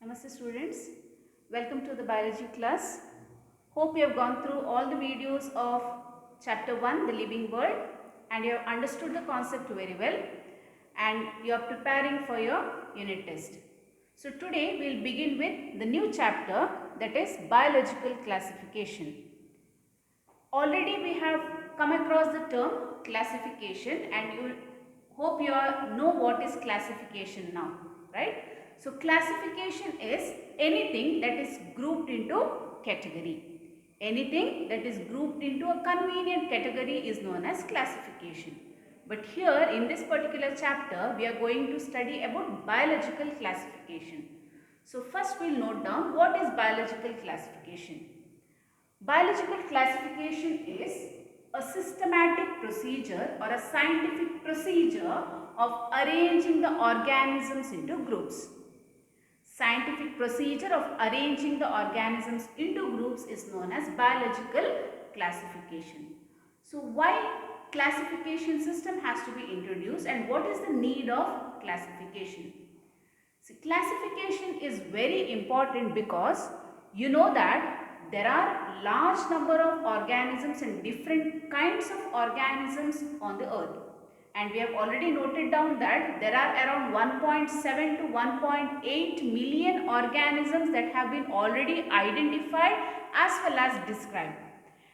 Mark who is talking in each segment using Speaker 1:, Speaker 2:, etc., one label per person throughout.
Speaker 1: Namaste students, welcome to the biology class. Hope you have gone through all the videos of chapter 1, the living world, and you have understood the concept very well and you are preparing for your unit test. So today we will begin with the new chapter, that is biological classification. Already we have come across the term classification and you hope you know what is classification now, right? So classification is anything that is grouped into category. Anything that is grouped into a convenient category is known as classification. But here in this particular chapter we are going to study about biological classification. So first we will note down what is biological classification. Biological classification is a systematic procedure or a scientific procedure of arranging the organisms into groups. Scientific procedure of arranging the organisms into groups is known as biological classification. So why classification system has to be introduced and what is the need of classification? See, classification is very important because you know that there are large number of organisms and different kinds of organisms on the earth. And we have already noted down that there are around 1.7 to 1.8 million organisms that have been already identified as well as described.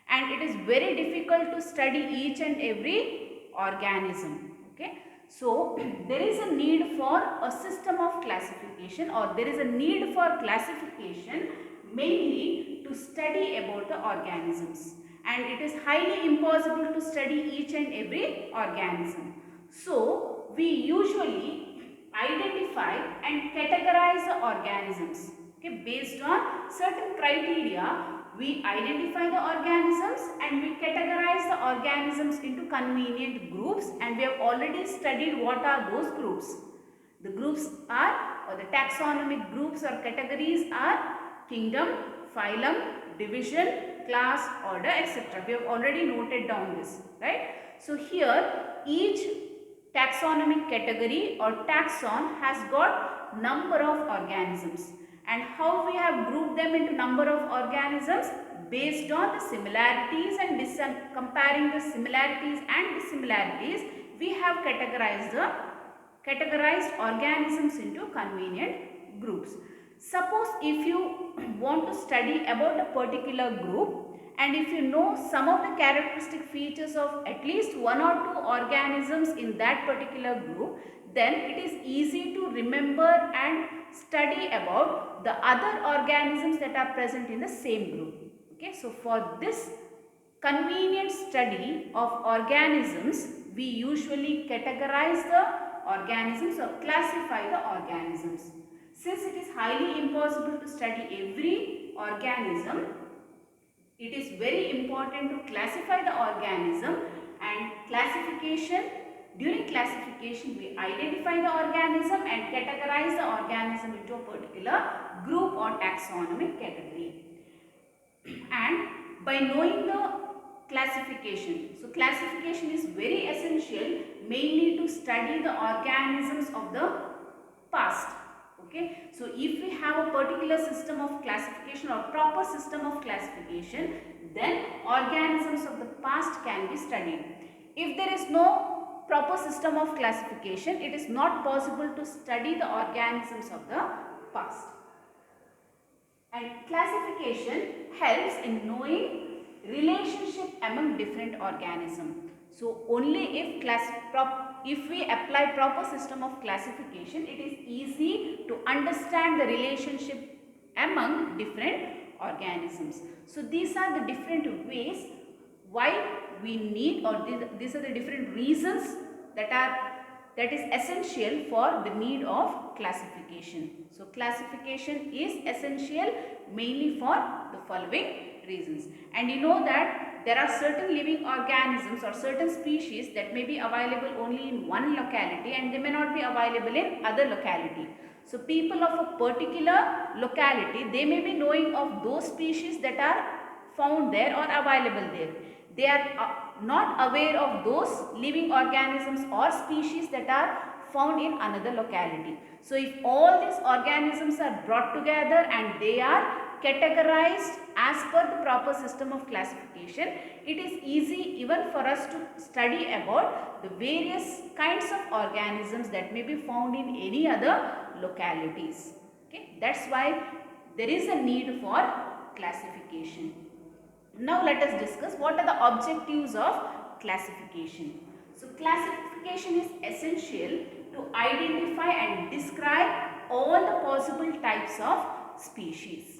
Speaker 1: And it is very difficult to study each and every organism. Okay. So, there is a need for a system of classification or there is a need for classification mainly to study about the organisms, and it is highly impossible to study each and every organism. So, we usually identify and categorize the organisms. Okay, based on certain criteria, we identify the organisms and we categorize the organisms into convenient groups, and we have already studied what are those groups. The groups are, or the taxonomic groups or categories are kingdom, phylum, division, class, order, etc. We have already noted down this, right? So here each taxonomic category or taxon has got number of organisms, and how we have grouped them into number of organisms based on the similarities and comparing the similarities and dissimilarities, we have categorized organisms into convenient groups. Suppose if you want to study about a particular group and if you know some of the characteristic features of at least one or two organisms in that particular group, then it is easy to remember and study about the other organisms that are present in the same group. Okay, so for this convenient study of organisms, we usually categorize the organisms or classify the organisms. Since it is highly impossible to study every organism, it is very important to classify the organism, and during classification we identify the organism and categorize the organism into a particular group or taxonomic category. And by knowing the classification, so classification is very essential mainly to study the organisms of the past. Okay, so if we have a particular system of classification or proper system of classification, then organisms of the past can be studied. If there is no proper system of classification, it is not possible to study the organisms of the past. And classification helps in knowing relationship among different organisms. So only if we apply proper system of classification, it is easy to understand the relationship among different organisms. So these are the different ways why we need, or these are the different reasons that is essential for the need of classification. So classification is essential mainly for the following reasons. And you know that there are certain living organisms or certain species that may be available only in one locality and they may not be available in other locality. So people of a particular locality, they may be knowing of those species that are found there or available there. They are not aware of those living organisms or species that are found in another locality. So if all these organisms are brought together and they are categorized as per the proper system of classification, it is easy even for us to study about the various kinds of organisms that may be found in any other localities. Okay, that's why there is a need for classification. Now let us discuss what are the objectives of classification. So classification is essential to identify and describe all the possible types of species.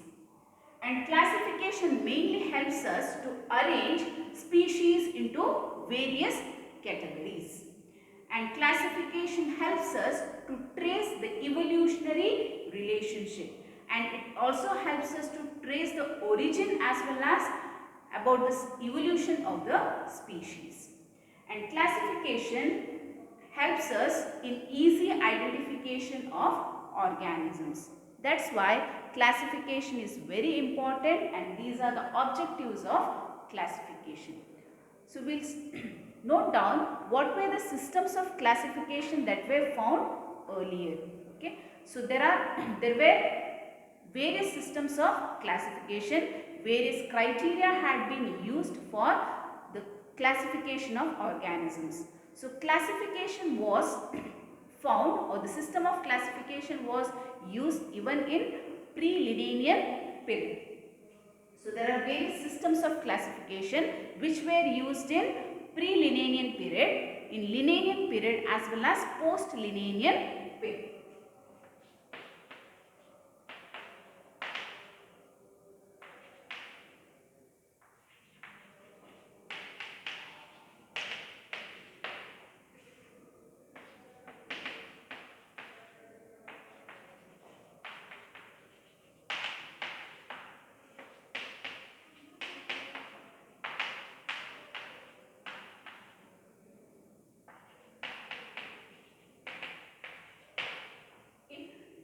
Speaker 1: And classification mainly helps us to arrange species into various categories. And classification helps us to trace the evolutionary relationship, and it also helps us to trace the origin as well as about the evolution of the species. And classification helps us in easy identification of organisms. That's why classification is very important, and these are the objectives of classification. So we'll note down what were the systems of classification that were found earlier. Okay, so there were various systems of classification. Various criteria had been used for the classification of organisms. So classification was found, or the system of classification was used even in pre-Linnaean period. So there are various systems of classification which were used in pre-Linnaean period, in Linnaean period as well as post-Linnaean period.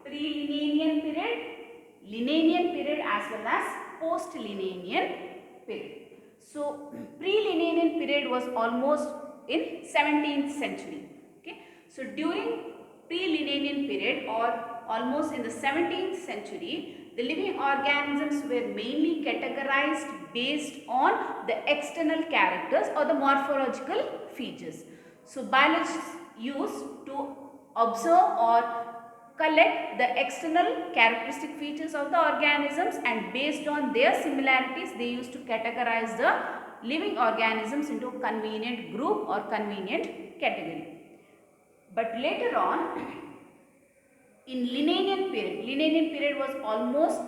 Speaker 1: Pre-Linnaean period, Linnaean period as well as post-Linnaean period. So pre-Linnaean period was almost in 17th century. Okay, so during pre-Linnaean period or almost in the 17th century, the living organisms were mainly categorized based on the external characters or the morphological features. So biologists used to observe or collect the external characteristic features of the organisms, and based on their similarities they used to categorize the living organisms into a convenient group or convenient category. But later on in Linnaean period was almost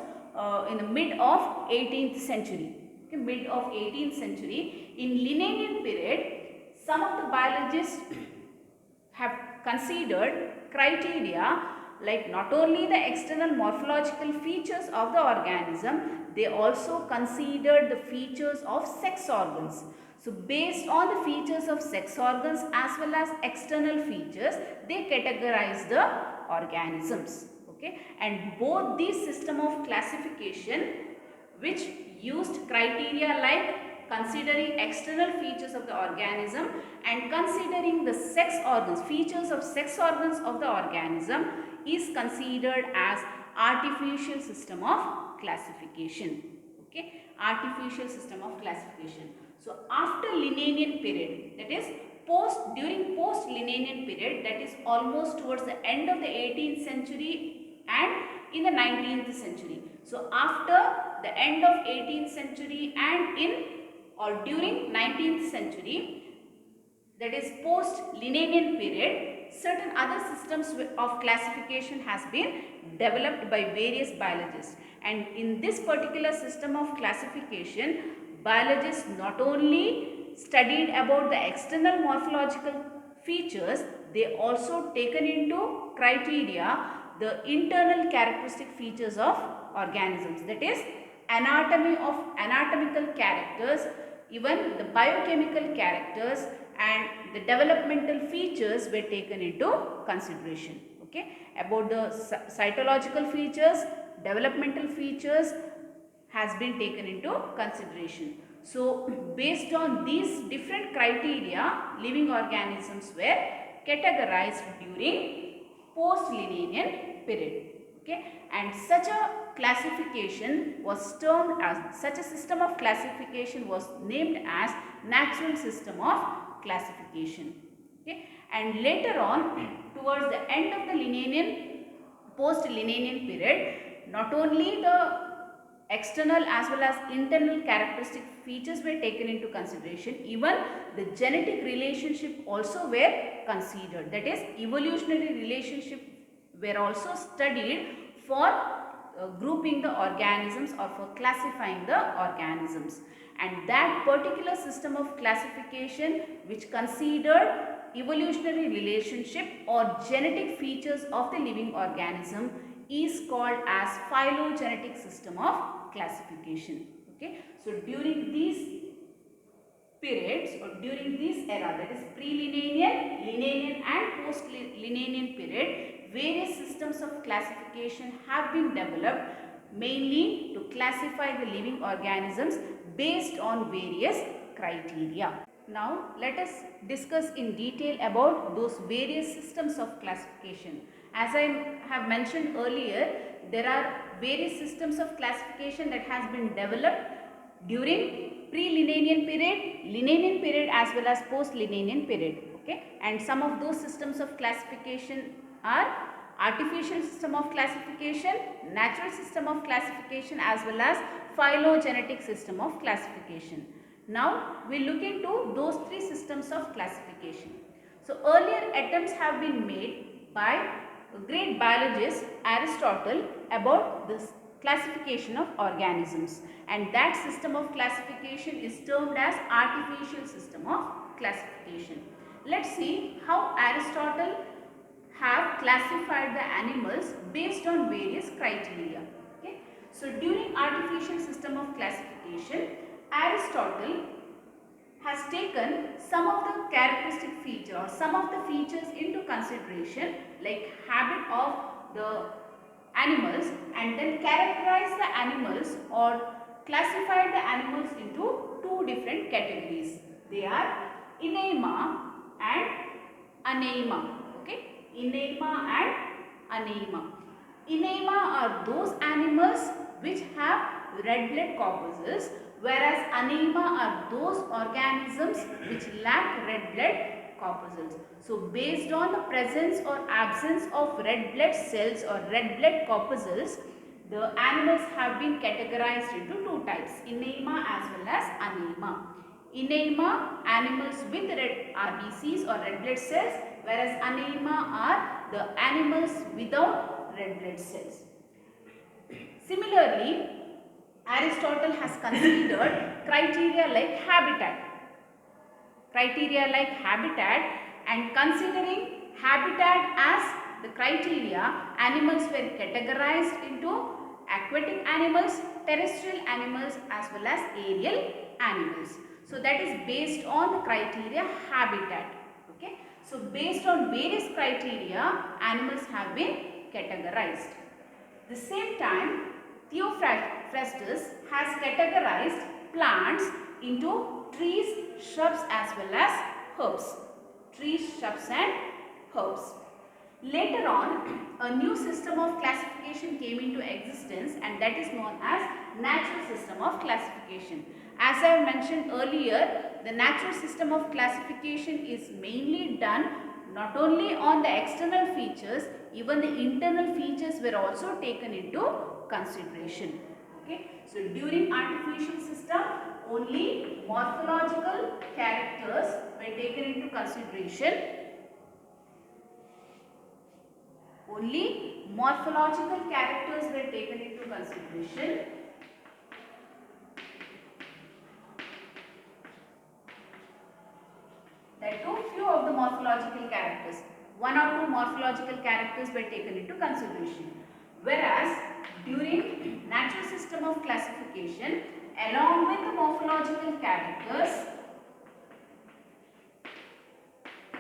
Speaker 1: in the mid of 18th century. Okay, mid of 18th century, in Linnaean period some of the biologists have considered criteria like not only the external morphological features of the organism, they also considered the features of sex organs. So based on the features of sex organs as well as external features, they categorize the organisms. Okay, and both these system of classification which used criteria like considering external features of the organism and considering the sex organs, features of sex organs of the organism, is considered as artificial system of classification. Okay, artificial system of classification. So after Linnaean period, that is during post-Linnaean period, that is almost towards the end of the 18th century and in the 19th century. So after the end of 18th century and in or during 19th century, that is post-Linnaean period, certain other systems of classification has been developed by various biologists, and in this particular system of classification, biologists not only studied about the external morphological features, they also taken into criteria the internal characteristic features of organisms, that is anatomical characters, even the biochemical characters and the developmental features were taken into consideration. Okay, about the cytological features, developmental features has been taken into consideration. So based on these different criteria, living organisms were categorized during post-Linnaean period. Okay, and such a classification was termed as, such a system of classification was named as natural system of classification. Okay, and later on towards the end of the Linnaean, post-Linnaean period, not only the external as well as internal characteristic features were taken into consideration, even the genetic relationship also were considered. That is, evolutionary relationship were also studied for grouping the organisms or for classifying the organisms. And that particular system of classification which considered evolutionary relationship or genetic features of the living organism is called as phylogenetic system of classification. Okay, so during these periods or during this era, that is pre-Linnaean, Linnaean and post-Linnaean period, various systems of classification have been developed mainly to classify the living organisms based on various criteria. Now let us discuss in detail about those various systems of classification. As I have mentioned earlier, there are various systems of classification that has been developed during pre-Linnaean period, Linnaean period as well as post-Linnaean period. Okay, and some of those systems of classification are artificial system of classification, natural system of classification as well as phylogenetic system of classification. Now we will look into those three systems of classification. So earlier attempts have been made by great biologist Aristotle about this classification of organisms, and that system of classification is termed as artificial system of classification. Let's see how Aristotle have classified the animals based on various criteria. Okay? So during artificial system of classification, Aristotle has taken some of the characteristic features or some of the features into consideration, like habit of the animals, and then characterize the animals or classify the animals into two different categories. They are Eneima and Aneima. Okay, Eneima and Aneima. Eneima are those animals which have red blood corpuscles, whereas Aneima are those organisms which lack red blood corpuscles. So based on the presence or absence of red blood cells or red blood corpuscles, the animals have been categorized into two types, Eneima as well as Aneima. Eneima, animals with red RBCs or red blood cells, whereas Aneima are the animals without red blood cells. Similarly, Aristotle has considered criteria like habitat. And considering habitat as the criteria, animals were categorized into aquatic animals, terrestrial animals as well as aerial animals. So that is based on the criteria habitat. Okay. So based on various criteria, animals have been categorized. At the same time, Theophrastus has categorized plants into trees, shrubs as well as herbs. Trees, shrubs and herbs. Later on, a new system of classification came into existence, and that is known as natural system of classification. As I have mentioned earlier, the natural system of classification is mainly done not only on the external features, even the internal features were also taken into consideration. Okay. So during artificial system, only morphological characters were taken into consideration. Only morphological characters were taken into consideration. That too, few of the morphological characters, one or two morphological characters were taken into consideration. Whereas during natural system of classification, along with the morphological characters,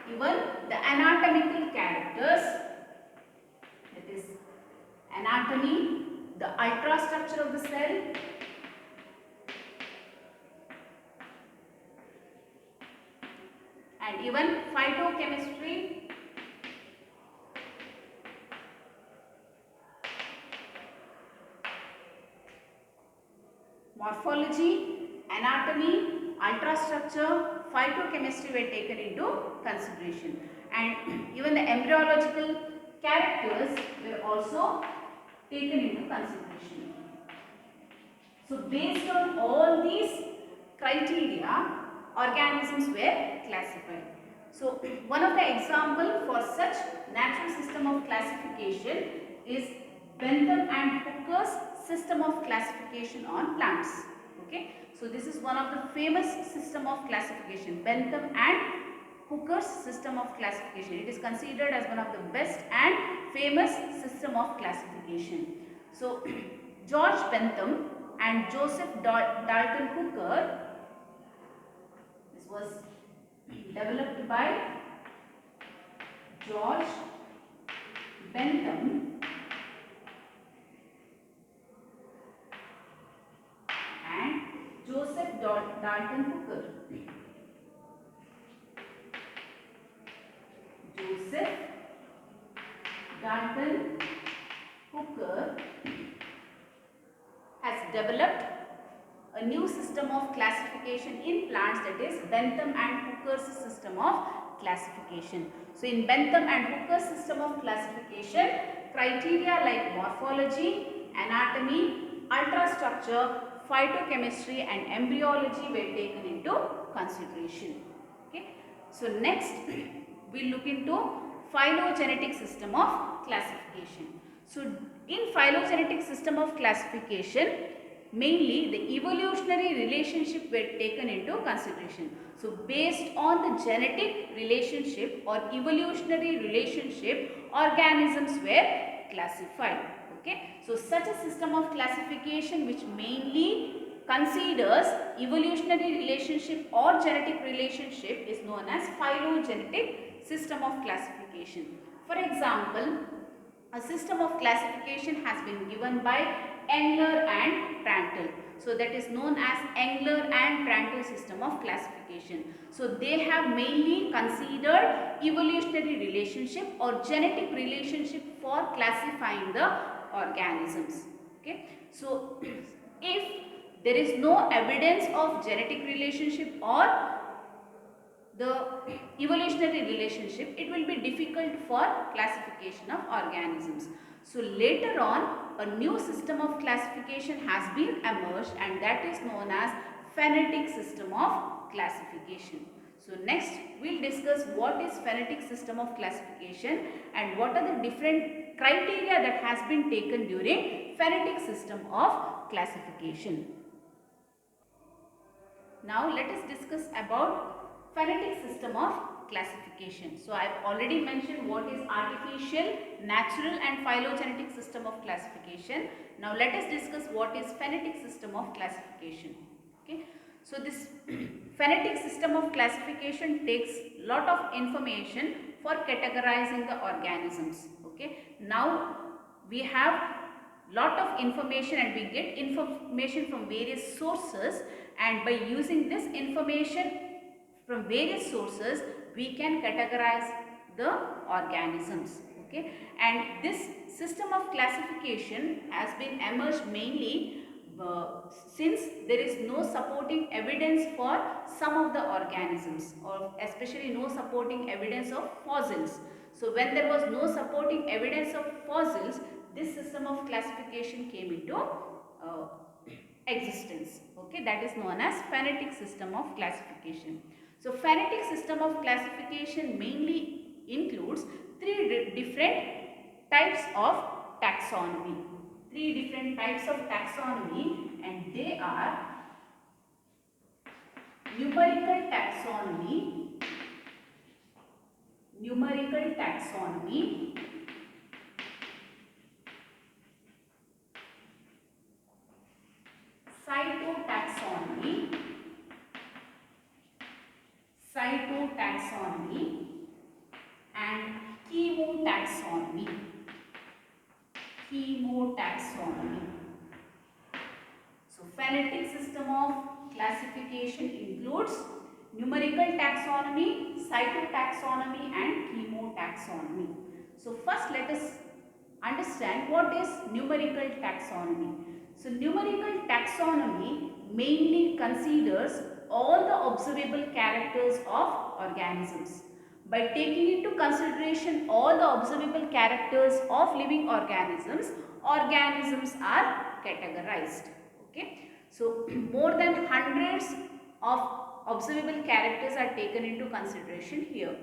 Speaker 1: even the anatomical characters, that is anatomy, the ultrastructure of the cell, and even phytochemistry, morphology, anatomy, ultrastructure, phytochemistry were taken into consideration, and even the embryological characters were also taken into consideration. So based on all these criteria, organisms were classified. So one of the example for such natural system of classification is Bentham and Hooker's system of classification on plants. Okay, so this is one of the famous system of classification, Bentham and Hooker's system of classification. It is considered as one of the best and famous system of classification. So George Bentham and Joseph Dalton Hooker, this was developed by George Bentham and Joseph Dalton Hooker. Joseph Dalton Hooker has developed a new system of classification in plants, that is Bentham and Hooker's system of classification. So in Bentham and Hooker's system of classification, criteria like morphology, anatomy, ultrastructure, phytochemistry and embryology were taken into consideration. Okay. So next we look into phylogenetic system of classification. So in phylogenetic system of classification, mainly the evolutionary relationship were taken into consideration. So based on the genetic relationship or evolutionary relationship, organisms were classified. Okay. So such a system of classification which mainly considers evolutionary relationship or genetic relationship is known as phylogenetic system of classification. For example, a system of classification has been given by Engler and Prandtl. So that is known as Engler and Prandtl system of classification. So they have mainly considered evolutionary relationship or genetic relationship for classifying the organisms. Okay. So if there is no evidence of genetic relationship or the evolutionary relationship, it will be difficult for classification of organisms. So later on, a new system of classification has been emerged, and that is known as phenetic system of classification. So next we will discuss what is phenetic system of classification and what are the different criteria that has been taken during phenetic system of classification. Now let us discuss about phenetic system of classification. So I have already mentioned what is artificial, natural and phylogenetic system of classification. Now let us discuss what is phenetic system of classification. Okay. So this phenetic system of classification takes lot of information for categorizing the organisms. Okay. Now we have lot of information and we get information from various sources, and by using this information from various sources we can categorize the organisms. Okay. And this system of classification has been emerged mainly since there is no supporting evidence for some of the organisms, or especially no supporting evidence of fossils. So when there was no supporting evidence of fossils, this system of classification came into existence. Okay, that is known as phenetic system of classification. So phenetic system of classification mainly includes three different types of taxonomy. Three different types of taxonomy, and they are numerical taxonomy, cytotaxonomy and chemotaxonomy. So phenetic system of classification includes numerical taxonomy, cytotaxonomy and chemotaxonomy. So first let us understand what is numerical taxonomy. So numerical taxonomy mainly considers all the observable characters of organisms. By taking into consideration all the observable characters of living organisms, organisms are categorized. Okay. So more than hundreds of observable characters are taken into consideration here.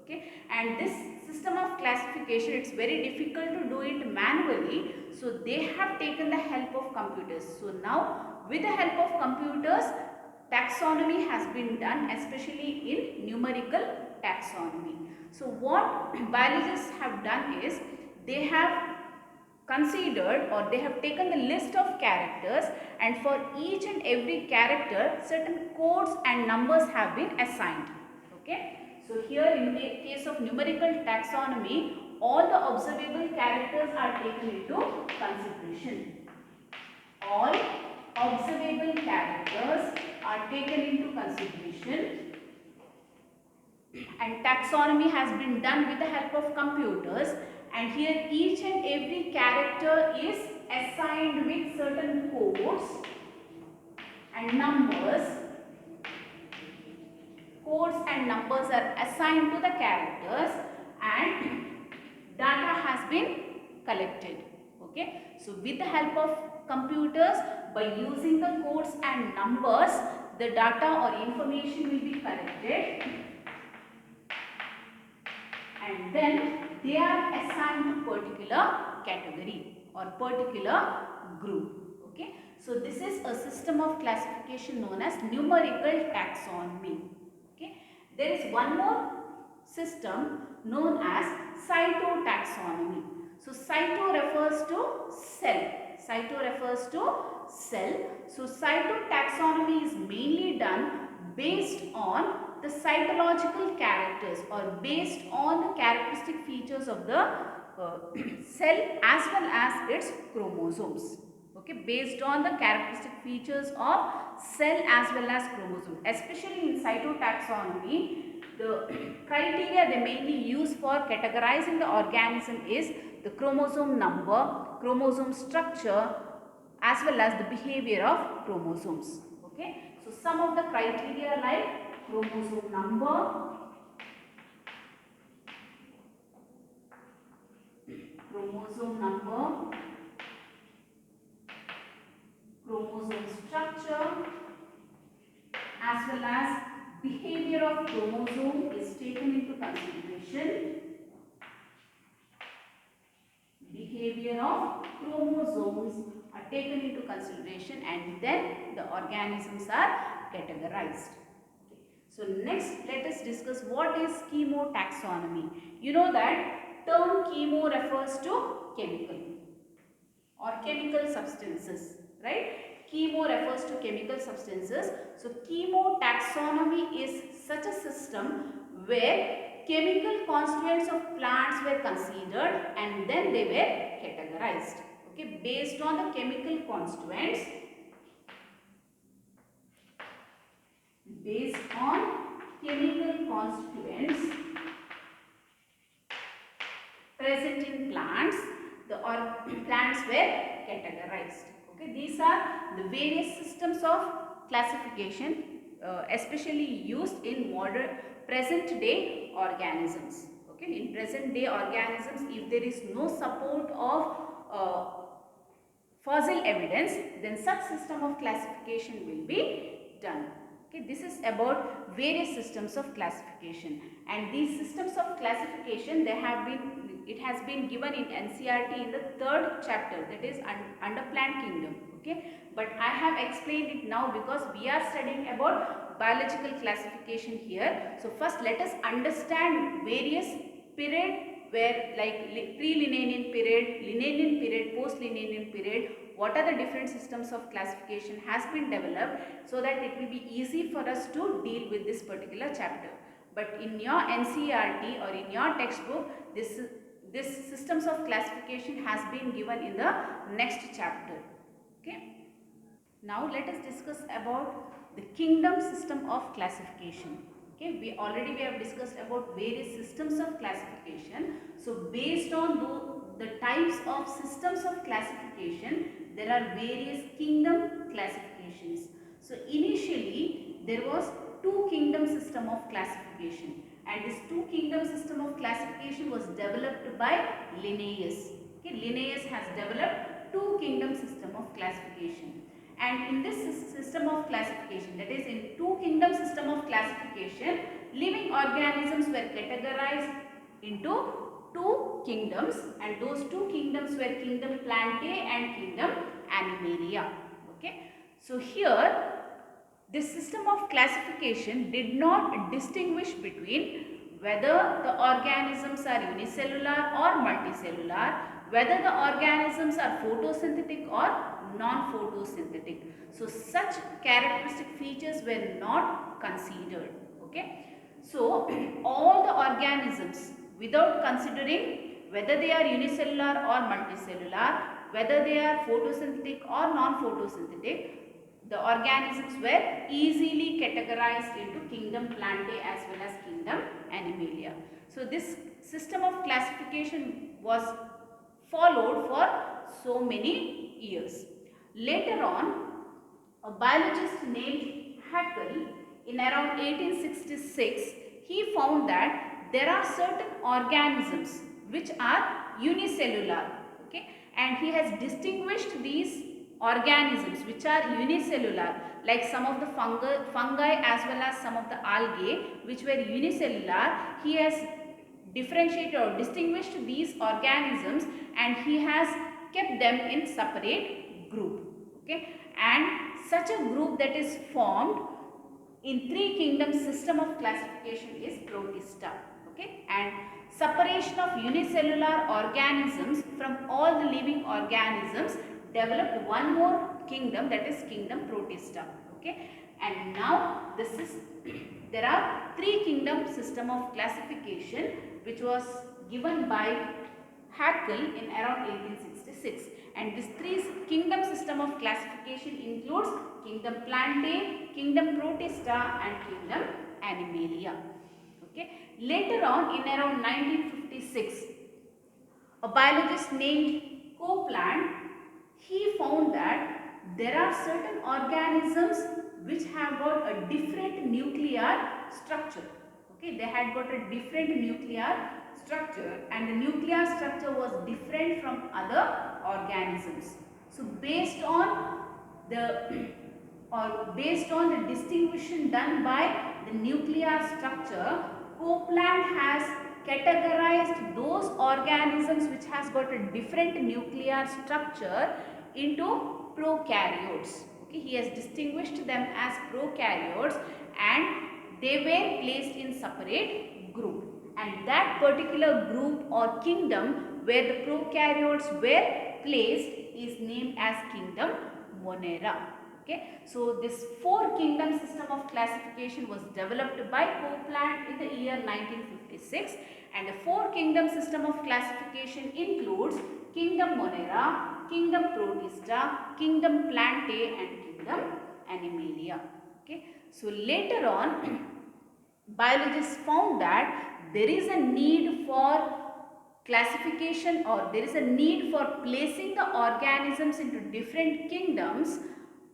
Speaker 1: Okay, and this system of classification, it's very difficult to do it manually, so they have taken the help of computers. So now with the help of computers, taxonomy has been done, especially in numerical taxonomy. So what biologists have done is they have considered, or they have taken the list of characters, and for each and every character certain codes and numbers have been assigned. Okay. So here in the case of numerical taxonomy, all the observable characters are taken into consideration. All observable characters are taken into consideration, and taxonomy has been done with the help of computers, and here each and every character is assigned with certain codes and numbers. Codes and numbers are assigned to the characters and data has been collected. Okay, so with the help of computers, by using the codes and numbers, the data or information will be collected, and then they are assigned to particular category or particular group. Okay, so this is a system of classification known as numerical taxonomy. Okay, there is one more system known as cytotaxonomy. So cyto refers to cell. Cyto refers to cell. So cytotaxonomy is mainly done based on the cytological characters, or based on the characteristic features of the cell as well as its chromosomes. Okay, based on the characteristic features of cell as well as chromosome. Especially in cytotaxonomy, the criteria they mainly use for categorizing the organism is the chromosome number, chromosome structure, as well as the behavior of chromosomes. Okay, so some of the criteria like chromosome number, chromosome structure, as well as behavior of chromosome is taken into consideration. Behavior of chromosomes are taken into consideration, and then the organisms are categorized. Okay. So next let us discuss what is chemotaxonomy. You know that term chemo refers to chemical or chemical substances, right? Chemo refers to chemical substances. So chemotaxonomy is such a system where chemical constituents of plants were considered and then they were categorized. Okay, based on the chemical constituents, present in plants, the plants were categorized. Okay, these are the various systems of classification especially used in present day organisms. Okay, in present day organisms, if there is no support of fossil evidence, then such system of classification will be done. Okay, this is about various systems of classification, and these systems of classification, it has been given in NCERT in the 3rd chapter, that is under plant kingdom. Okay, but I have explained it now because we are studying about biological classification here. So first let us understand various period, where like pre-Linnaean period, Linnaean period, post-Linnaean period, what are the different systems of classification has been developed, so that it will be easy for us to deal with this particular chapter. But in your NCERT or in your textbook, this systems of classification has been given in the next chapter. Okay. Now let us discuss about the kingdom system of classification. Okay, we have discussed about various systems of classification. So based on the types of systems of classification, there are various kingdom classifications. So initially there was two kingdom system of classification, and this two kingdom system of classification was developed by Linnaeus. Okay, Linnaeus has developed two kingdom system of classification, and in this system of classification, that is in two kingdom system of classification, living organisms were categorized into two kingdoms, and those two kingdoms were kingdom Plantae and kingdom Animalia. Okay, so here this system of classification did not distinguish between whether the organisms are unicellular or multicellular, whether the organisms are photosynthetic or non-photosynthetic. So such characteristic features were not considered. Okay, so all the organisms, without considering whether they are unicellular or multicellular, whether they are photosynthetic or non-photosynthetic, the organisms were easily categorized into kingdom Plantae as well as kingdom Animalia. So this system of classification was followed for so many years. Later on, a biologist named Haeckel in around 1866, he found that there are certain organisms which are unicellular, okay, and he has distinguished these organisms which are unicellular, like some of the fungi as well as some of the algae which were unicellular. He has differentiated or distinguished these organisms, and he has kept them in separate group. Okay, and such a group that is formed in three kingdom system of classification is Protista. Okay, and separation of unicellular organisms from all the living organisms developed one more kingdom, that is kingdom Protista. Okay, and now this is there are three kingdom system of classification which was given by Haeckel in around 1866, and this three kingdom system of classification includes kingdom Plantae, kingdom Protista and kingdom Animalia. Okay, later on in around 1956, a biologist named Copeland, he found that there are certain organisms which have got a different nuclear structure. Okay, they had got a different nuclear structure, and the nuclear structure was different from other organisms. So based on the distinction done by the nuclear structure, Copeland has categorized those organisms which has got a different nuclear structure into prokaryotes. Okay, he has distinguished them as prokaryotes, and they were placed in separate group, and that particular group or kingdom where the prokaryotes were placed is named as kingdom Monera. Okay, so this four kingdom system of classification was developed by Copeland in the year 1956, and the four kingdom system of classification includes kingdom Monera, kingdom Protista, kingdom Plantae and kingdom Animalia. Okay, so later on biologists found that there is a need for classification, or there is a need for placing the organisms into different kingdoms,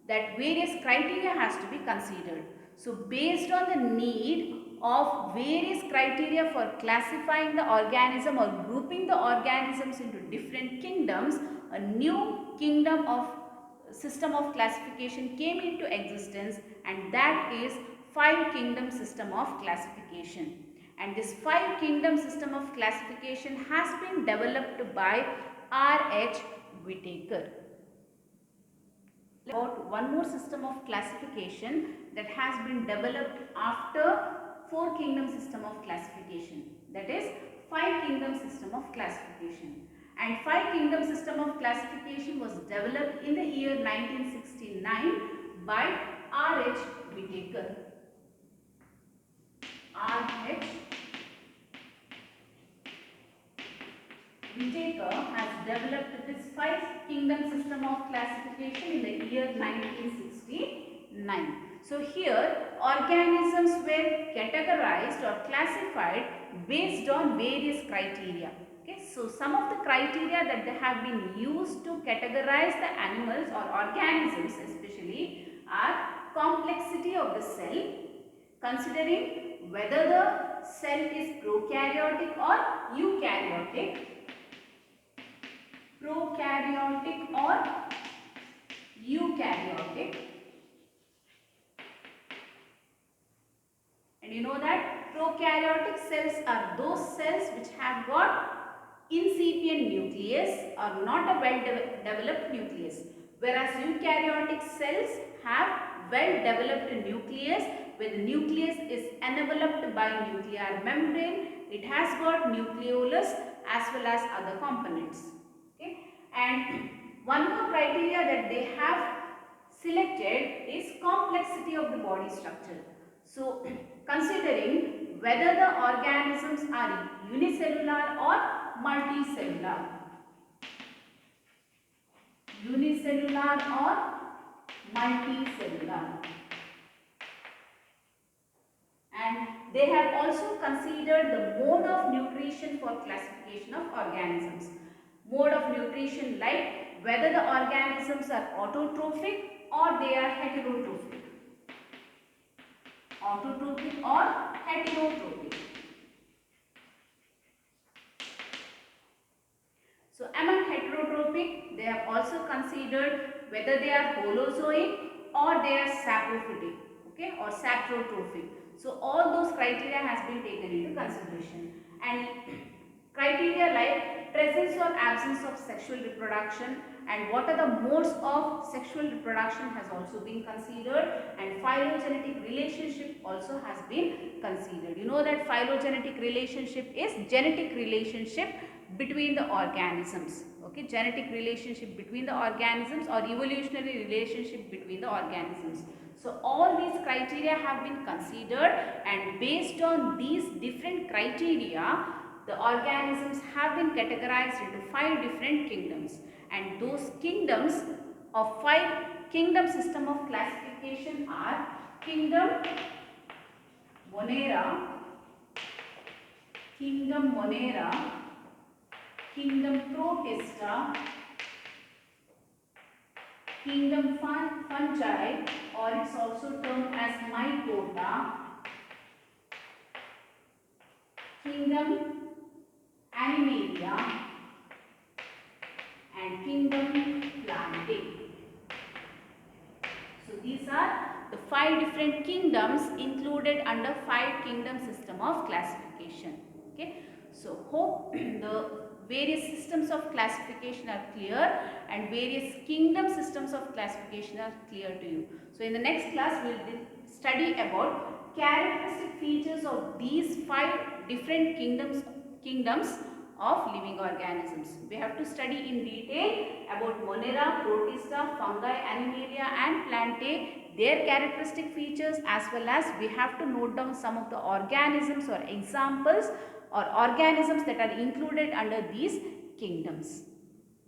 Speaker 1: that various criteria has to be considered. So based on the need of various criteria for classifying the organism or grouping the organisms into different kingdoms, a new kingdom of system of classification came into existence, and that is five kingdom system of classification. And this five kingdom system of classification has been developed by R.H. Whittaker. About one more system of classification that has been developed after four kingdom system of classification, that is five kingdom system of classification. And five kingdom system of classification was developed in the year 1969 by R.H. Whittaker. R.H. Whittaker has developed this five kingdom system of classification in the year 1969. So here organisms were categorized or classified based on various criteria. Okay, So some of the criteria that they have been used to categorize the animals or organisms especially are complexity of the cell, considering whether the cell is prokaryotic or eukaryotic, and you know that prokaryotic cells are those cells which have got incipient nucleus or not a well developed nucleus, whereas eukaryotic cells have well developed nucleus where the nucleus is enveloped by nuclear membrane. It has got nucleolus as well as other components. Okay, and one more criteria that they have selected is complexity of the body structure. So considering whether the organisms are unicellular or multicellular. Unicellular or multicellular. And they have also considered the mode of nutrition for classification of organisms. Mode of nutrition like whether the organisms are autotrophic or they are heterotrophic. Autotrophic or heterotrophic. So among heterotrophic, they have also considered whether they are holozoic or they are saprophytic, okay, or saprotrophic. So all those criteria has been taken into consideration, and criteria like presence or absence of sexual reproduction and what are the modes of sexual reproduction has also been considered, and phylogenetic relationship also has been considered. You know that phylogenetic relationship is genetic relationship between the organisms, okay, genetic relationship between the organisms or evolutionary relationship between the organisms. So all these criteria have been considered, and based on these different criteria, the organisms have been categorized into 5 different kingdoms, and those kingdoms of 5 kingdom system of classification are kingdom Monera, kingdom Protista, kingdom Fungi, or it's also termed as Mycota, kingdom Animalia, and kingdom Plantae. So these are the 5 different kingdoms included under 5 kingdom system of classification. Okay, so hope the various systems of classification are clear and various kingdom systems of classification are clear to you. So in the next class we will study about characteristic features of these 5 different kingdoms of living organisms. We have to study in detail about Monera, Protista, Fungi, Animalia and Plantae, their characteristic features, as well as we have to note down some of the organisms or examples or organisms that are included under these kingdoms.